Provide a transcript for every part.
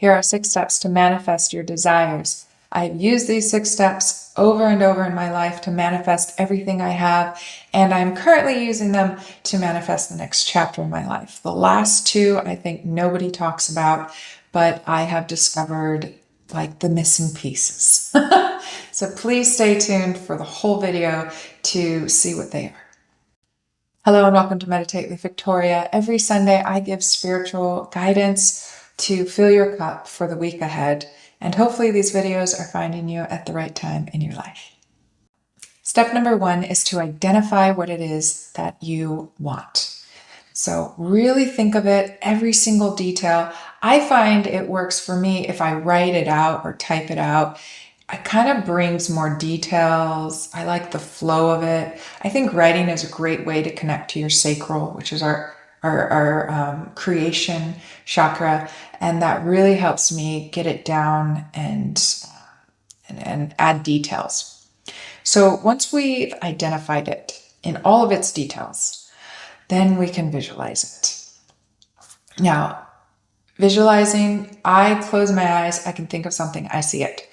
Here are 6 steps to manifest your desires. I've used these 6 steps over and over in my life to manifest everything I have, and I'm currently using them to manifest the next chapter of my life. The last 2, I think nobody talks about, but I have discovered like the missing pieces. So please stay tuned for the whole video to see what they are. Hello and welcome to Meditate with Victoria. Every Sunday I give spiritual guidance to fill your cup for the week ahead, and hopefully these videos are finding you at the right time in your life. Step number 1 is to identify what it is that you want. So really think of it, every single detail. I find it works for me if I write it out or type it out. It kind of brings more details. I like the flow of it. I think writing is a great way to connect to your sacral, which is our creation chakra, and that really helps me get it down and add details. So once we've identified it in all of its details, then we can visualize it. Now, visualizing, I close my eyes, I can think of something, I see it.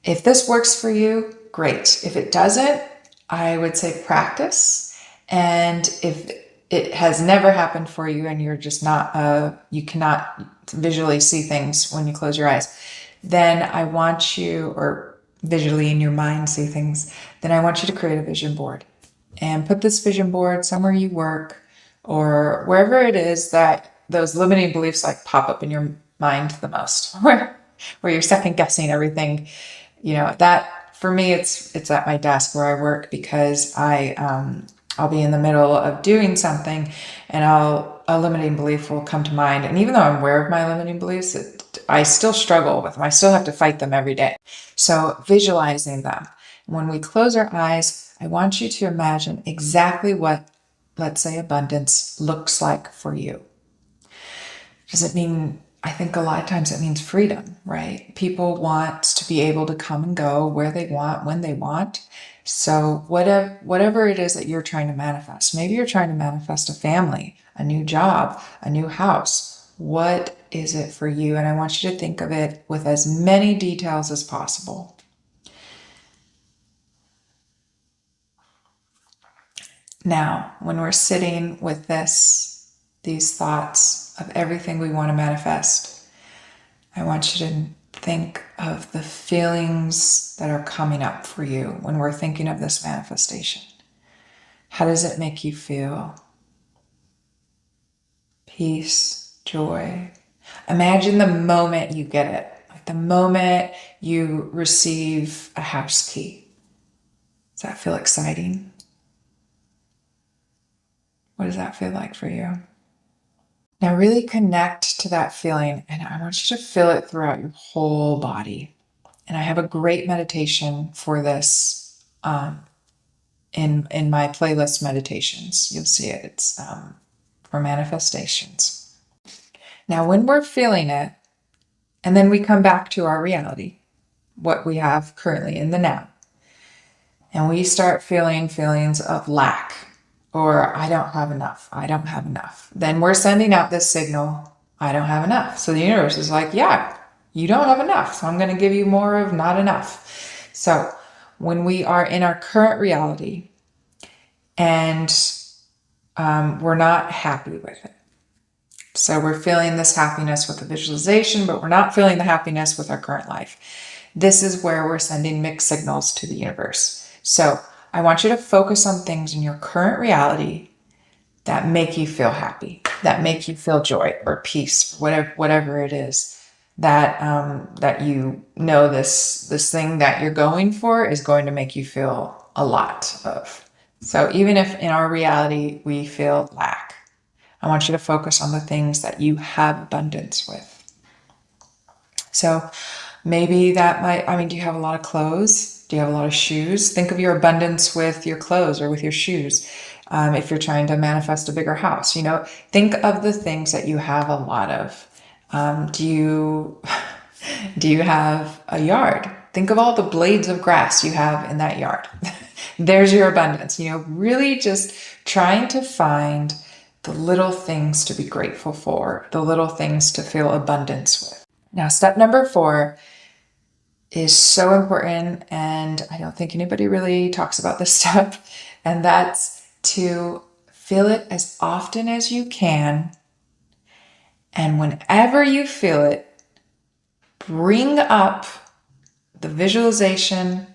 If this works for you, great. If it doesn't, I would say practice. And if it has never happened for you and you're just not, you cannot visually see things when you close your eyes, then I want you, or visually in your mind see things, then I want you to create a vision board and put this vision board somewhere you work or wherever it is that those limiting beliefs like pop up in your mind the most, where you're second guessing everything. You know, that for me, it's at my desk where I work, because I'll be in the middle of doing something and a limiting belief will come to mind. And even though I'm aware of my limiting beliefs, I still struggle with them. I still have to fight them every day. So visualizing them. When we close our eyes, I want you to imagine exactly what, let's say, abundance looks like for you. Does it mean, I think a lot of times it means freedom, right? People want to be able to come and go where they want, when they want. So whatever it is that you're trying to manifest, maybe you're trying to manifest a family, a new job, a new house. What is it for you? And I want you to think of it with as many details as possible. Now, when we're sitting with these thoughts of everything we want to manifest, I want you to think of the feelings that are coming up for you when we're thinking of this manifestation. How does it make you feel? Peace, joy. Imagine the moment you get it, like the moment you receive a house key. Does that feel exciting? What does that feel like for you? Now really connect to that feeling, and I want you to feel it throughout your whole body. And I have a great meditation for this in my playlist meditations. You'll see it. It's for manifestations. Now when we're feeling it, and then we come back to our reality, what we have currently in the now, and we start feeling feelings of lack, or I don't have enough, I don't have enough. Then we're sending out this signal, I don't have enough. So the universe is like, yeah, you don't have enough. So I'm going to give you more of not enough. So when we are in our current reality and we're not happy with it. So we're feeling this happiness with the visualization, but we're not feeling the happiness with our current life. This is where we're sending mixed signals to the universe. So I want you to focus on things in your current reality that make you feel happy, that make you feel joy or peace, whatever it is that that you know this thing that you're going for is going to make you feel a lot of. So even if in our reality we feel lack, I want you to focus on the things that you have abundance with. So maybe that might, do you have a lot of clothes? Do you have a lot of shoes? Think of your abundance with your clothes or with your shoes. If you're trying to manifest a bigger house, think of the things that you have a lot of. Do you have a yard? Think of all the blades of grass you have in that yard. There's your abundance. Really just trying to find the little things to be grateful for, the little things to feel abundance with. Now, step number 4 is so important, and I don't think anybody really talks about this step, and that's to feel it as often as you can. And whenever you feel it, bring up the visualization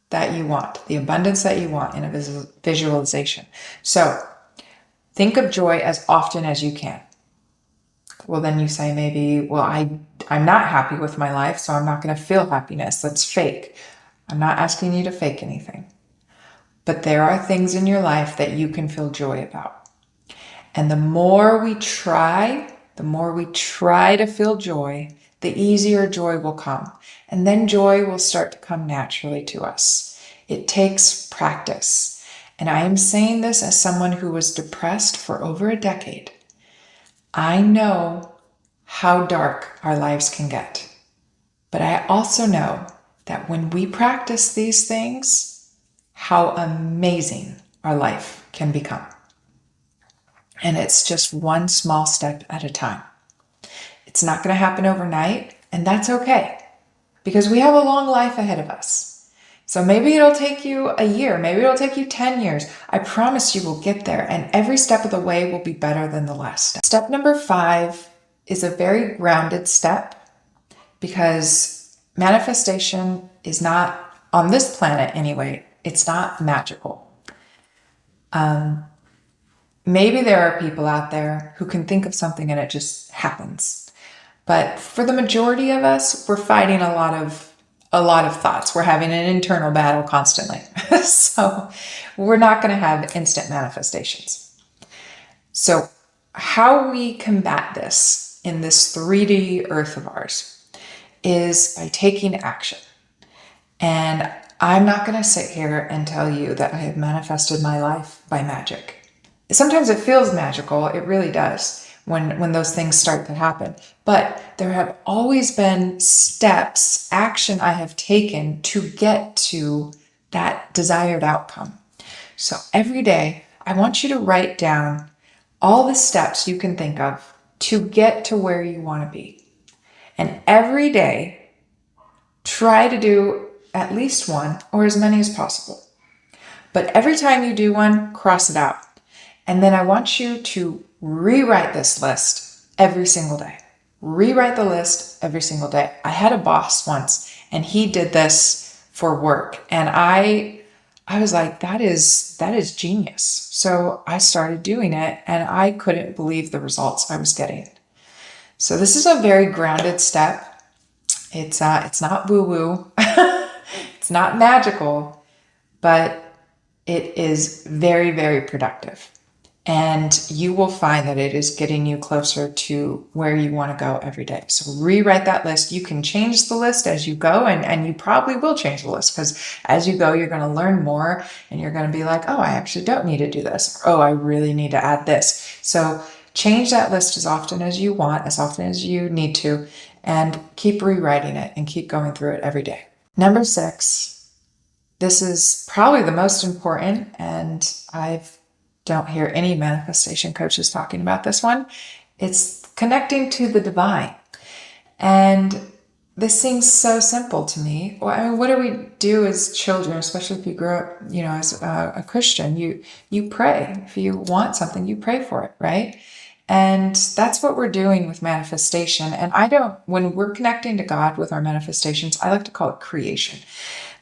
that you want, the abundance that you want in a visualization. So think of joy as often as you can. Well, then you say maybe, well, I'm not happy with my life, so I'm not going to feel happiness. That's fake. I'm not asking you to fake anything. But there are things in your life that you can feel joy about. And the more we try to feel joy, the easier joy will come. And then joy will start to come naturally to us. It takes practice. And I am saying this as someone who was depressed for over a decade. I know how dark our lives can get. But I also know that when we practice these things, how amazing our life can become. And it's just one small step at a time. It's not going to happen overnight, and that's okay, because we have a long life ahead of us. So maybe it'll take you a year, maybe it'll take you 10 years. I promise you will get there, and every step of the way will be better than the last step. Step number 5 is a very grounded step, because manifestation is not, on this planet anyway, it's not magical. Maybe there are people out there who can think of something and it just happens. But for the majority of us, we're fighting a lot of thoughts. We're having an internal battle constantly. So we're not going to have instant manifestations. So how we combat this in this 3D earth of ours is by taking action. And I'm not going to sit here and tell you that I have manifested my life by magic. Sometimes it feels magical. It really does when those things start to happen. But there have always been steps, action I have taken to get to that desired outcome. So every day, I want you to write down all the steps you can think of to get to where you want to be. And every day, try to do at least one or as many as possible. But every time you do one, cross it out. And then I want you to rewrite this list every single day. Rewrite the list every single day. I had a boss once, and he did this for work. And I was like, that is genius. So I started doing it, and I couldn't believe the results I was getting. So this is a very grounded step. It's not woo-woo. It's not magical, but it is very, very productive. And you will find that it is getting you closer to where you want to go every day. So rewrite that list. You can change the list as you go, and you probably will change the list, because as you go, you're going to learn more, and you're going to be like, oh, I actually don't need to do this. Or, oh, I really need to add this. So change that list as often as you want, as often as you need to, and keep rewriting it and keep going through it every day. Number 6, this is probably the most important, and I don't hear any manifestation coaches talking about this one. It's connecting to the divine. And this seems so simple to me. Well, I mean, what do we do as children, especially if you grow up, as a Christian? You pray. If you want something, you pray for it, right? And that's what we're doing with manifestation. And when we're connecting to God with our manifestations, I like to call it creation.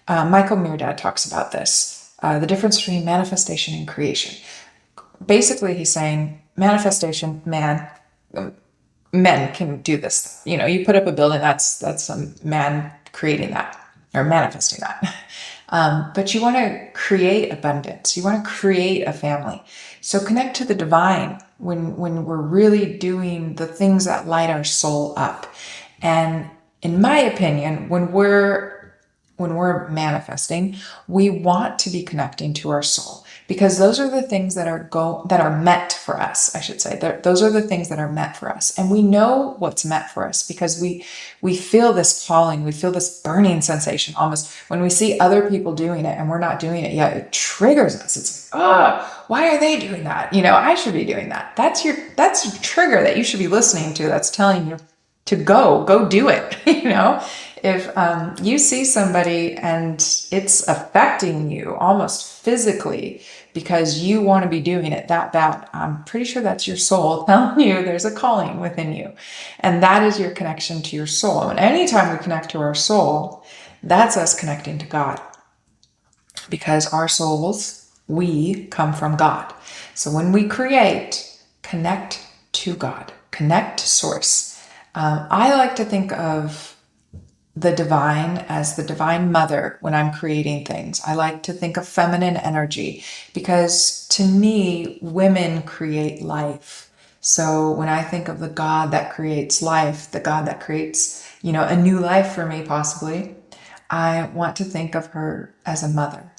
Michael Meerdad talks about this, the difference between manifestation and creation. Basically, he's saying manifestation, men can do this. You put up a building, that's a man creating that or manifesting that. But you want to create abundance. You want to create a family. So connect to the divine when we're really doing the things that light our soul up. And in my opinion, when we're manifesting, we want to be connecting to our soul, because those are the things that are meant for us, I should say. Those are the things that are meant for us. And we know what's meant for us because we feel this calling, we feel this burning sensation almost when we see other people doing it and we're not doing it yet. It triggers us. It's like, why are they doing that? I should be doing that. That's your trigger that you should be listening to. That's telling you to go do it. You know, if you see somebody and it's affecting you almost physically because you want to be doing it that bad, I'm pretty sure that's your soul telling you there's a calling within you. And that is your connection to your soul. And anytime we connect to our soul, that's us connecting to God. Because our souls, we come from God. So when we create, connect to God, connect to source. I like to think of the divine as the divine mother when I'm creating things. I like to think of feminine energy because to me, women create life. So when I think of the God that creates life, the God that creates, a new life for me possibly, I want to think of her as a mother.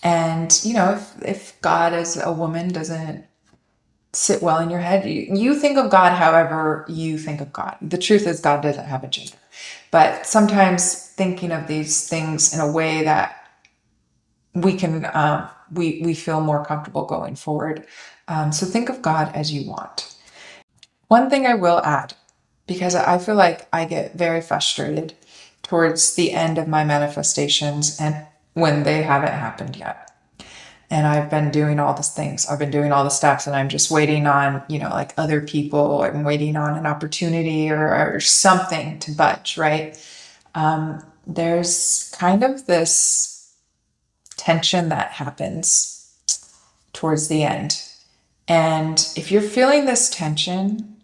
And, if God as a woman doesn't sit well in your head, you think of God however you think of God. The truth is God doesn't have a gender. But sometimes thinking of these things in a way that we can, we feel more comfortable going forward. So think of God as you want. One thing I will add, because I feel like I get very frustrated towards the end of my manifestations and when they haven't happened yet. And I've been doing all these things. I've been doing all the steps and I'm just waiting on, like other people. I'm waiting on an opportunity or something to budge, right? There's kind of this tension that happens towards the end. And if you're feeling this tension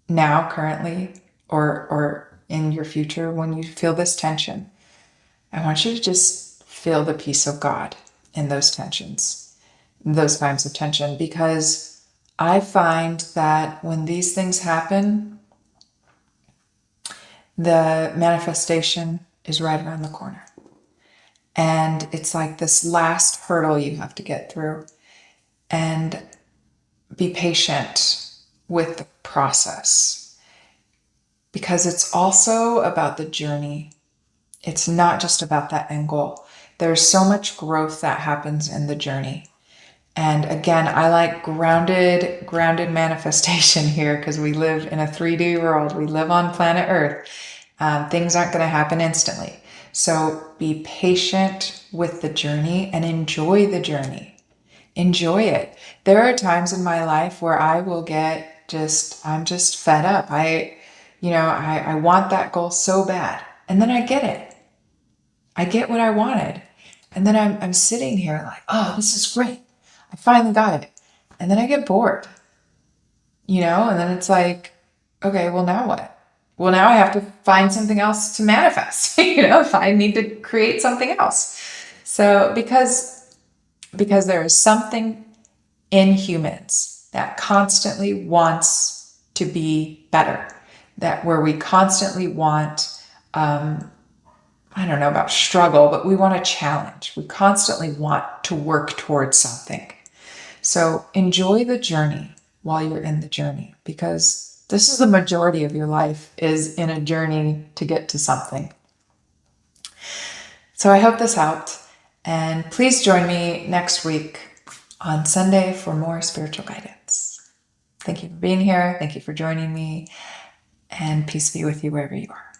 now, currently, or in your future, when you feel this tension, I want you to just feel the peace of God in those tensions, those times of tension, because I find that when these things happen, the manifestation is right around the corner. And it's like this last hurdle you have to get through. And be patient with the process, because it's also about the journey. It's not just about that end goal. There's so much growth that happens in the journey. And again, I like grounded manifestation here because we live in a 3D world. We live on planet Earth. Things aren't going to happen instantly. So be patient with the journey and enjoy the journey. Enjoy it. There are times in my life where I will I'm just fed up. I want that goal so bad. And then I get it. I get what I wanted. And then I'm sitting here like, oh, this is great. I finally got it. And then I get bored, and then it's like, okay, well, now what? Well, now I have to find something else to manifest, I need to create something else. So because there is something in humans that constantly wants to be better, where we constantly want, I don't know about struggle, but we want a challenge. We constantly want to work towards something. So enjoy the journey while you're in the journey, because this is the majority of your life is in a journey to get to something. So I hope this helped. And please join me next week on Sunday for more spiritual guidance. Thank you for being here. Thank you for joining me. And peace be with you wherever you are.